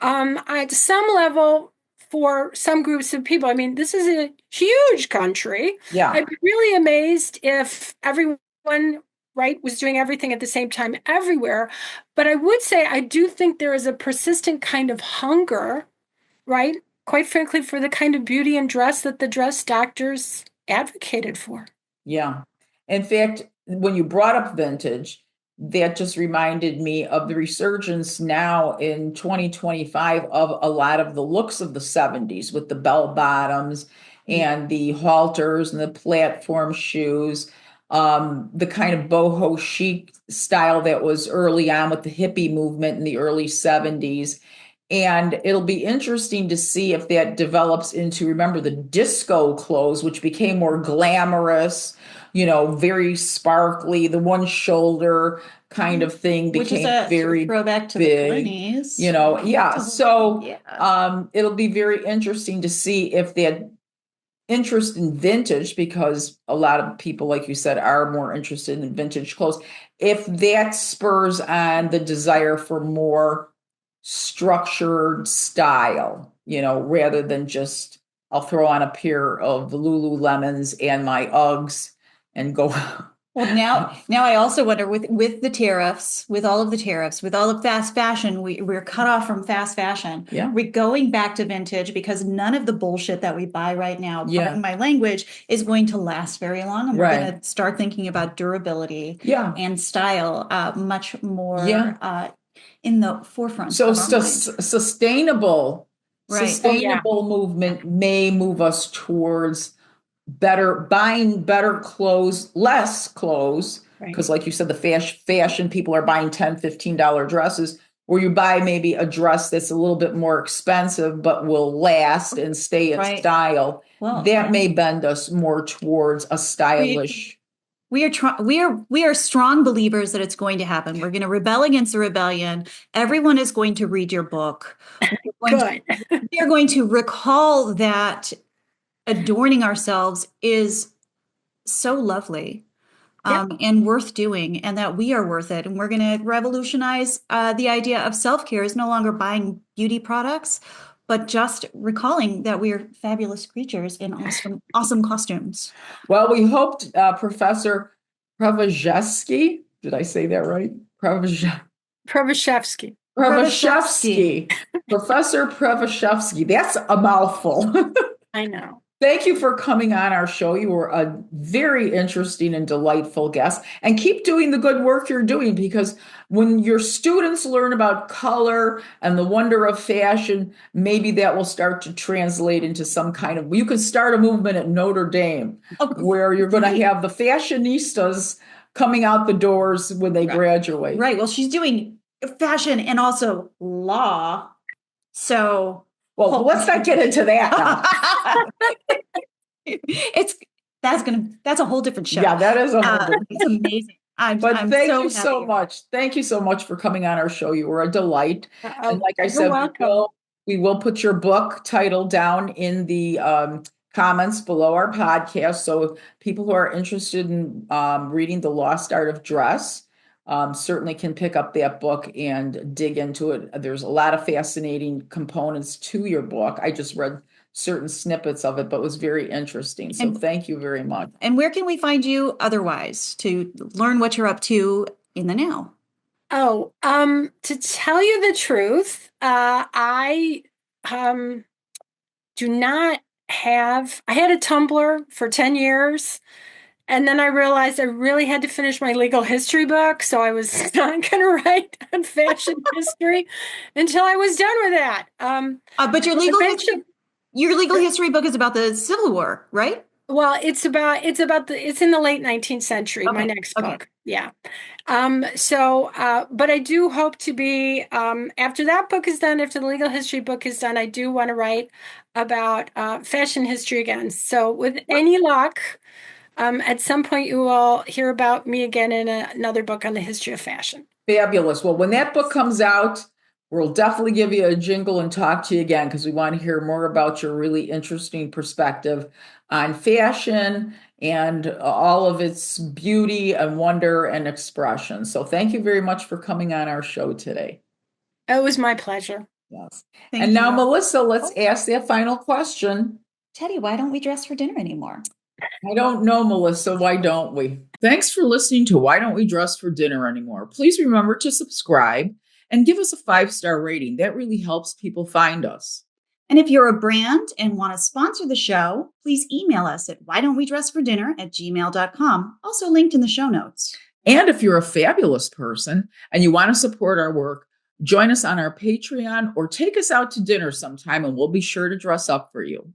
at some level for some groups of people. I mean, this is a huge country. Yeah. I'd be really amazed if everyone, right, was doing everything at the same time everywhere. But I would say I do think there is a persistent kind of hunger, right? Quite frankly, for the kind of beauty and dress that the dress doctors advocated for. Yeah. In fact, when you brought up vintage, that just reminded me of the resurgence now in 2025 of a lot of the looks of the 70s with the bell bottoms and the halters and the platform shoes, the kind of boho chic style that was early on with the hippie movement in the early 70s. And it'll be interesting to see if that develops into, remember, the disco clothes, which became more glamorous, very sparkly, the one shoulder kind of thing became very throwback to big, the 20s. It'll be very interesting to see if that interest in vintage, because a lot of people, like you said, are more interested in vintage clothes, if that spurs on the desire for more structured style, rather than just, I'll throw on a pair of Lululemons and my Uggs and go. Well, now I also wonder with the tariffs, with all of the tariffs, with all of fast fashion, we're cut off from fast fashion. Yeah. We're going back to vintage because none of the bullshit that we buy right now, pardon my language, is going to last very long. And we're going to start thinking about durability and style much more in the forefront. So sustainable movement may move us towards buying better clothes, less clothes, because like you said, the fashion people are buying $10, $15 dresses, where you buy maybe a dress that's a little bit more expensive but will last and stay in style. Well, that may bend us more towards a stylish. We are strong believers that it's going to happen. We're going to rebel against the rebellion. Everyone is going to read your book. We are going to recall that adorning ourselves is so lovely and worth doing, and that we are worth it. And we're going to revolutionize the idea of self-care is no longer buying beauty products, but just recalling that we are fabulous creatures in awesome costumes. Well, we hoped Professor Przybyszewski, did I say that right? Przybyszewski. Professor Przybyszewski. That's a mouthful. I know. Thank you for coming on our show. You were a very interesting and delightful guest. And keep doing the good work you're doing, because when your students learn about color and the wonder of fashion, maybe that will start to translate into some kind of, you could start a movement at Notre Dame where you're going to have the fashionistas coming out the doors when they graduate. Right. Well, she's doing fashion and also law. So... Well, let's not get into that now. That's a whole different show. Yeah, that is it's amazing. I'm thank so you so happy. much. Thank you so much for coming on our show. You were a delight. And like I You're said, welcome. we will put your book title down in the comments below our podcast. So people who are interested in reading The Lost Art of Dress certainly can pick up that book and dig into it. There's a lot of fascinating components to your book. I just read certain snippets of it, but it was very interesting. So thank you very much. And where can we find you otherwise to learn what you're up to in the now? Oh, to tell you the truth, I do not have, I had a Tumblr for 10 years. And then I realized I really had to finish my legal history book. So I was not going to write on fashion history until I was done with that. But your legal history book is about the Civil War, right? Well, it's in the late 19th century, my Okay, next okay. book. Yeah. But I do hope to be, after that book is done, after the legal history book is done, I do want to write about fashion history again. So with any luck, at some point you will hear about me again in another book on the history of fashion. Fabulous. Well, when that book comes out, we'll definitely give you a jingle and talk to you again because we want to hear more about your really interesting perspective on fashion and all of its beauty and wonder and expression. So thank you very much for coming on our show today. It was my pleasure. Yes. Thank And now, you. Melissa, let's ask that final question. Teddy, why don't we dress for dinner anymore? I don't know, Melissa. Why don't we? Thanks for listening to Why Don't We Dress for Dinner Anymore? Please remember to subscribe and give us a 5-star rating. That really helps people find us. And if you're a brand and want to sponsor the show, please email us at whydon'twedressfordinner@gmail.com, also linked in the show notes. And if you're a fabulous person and you want to support our work, join us on our Patreon or take us out to dinner sometime and we'll be sure to dress up for you.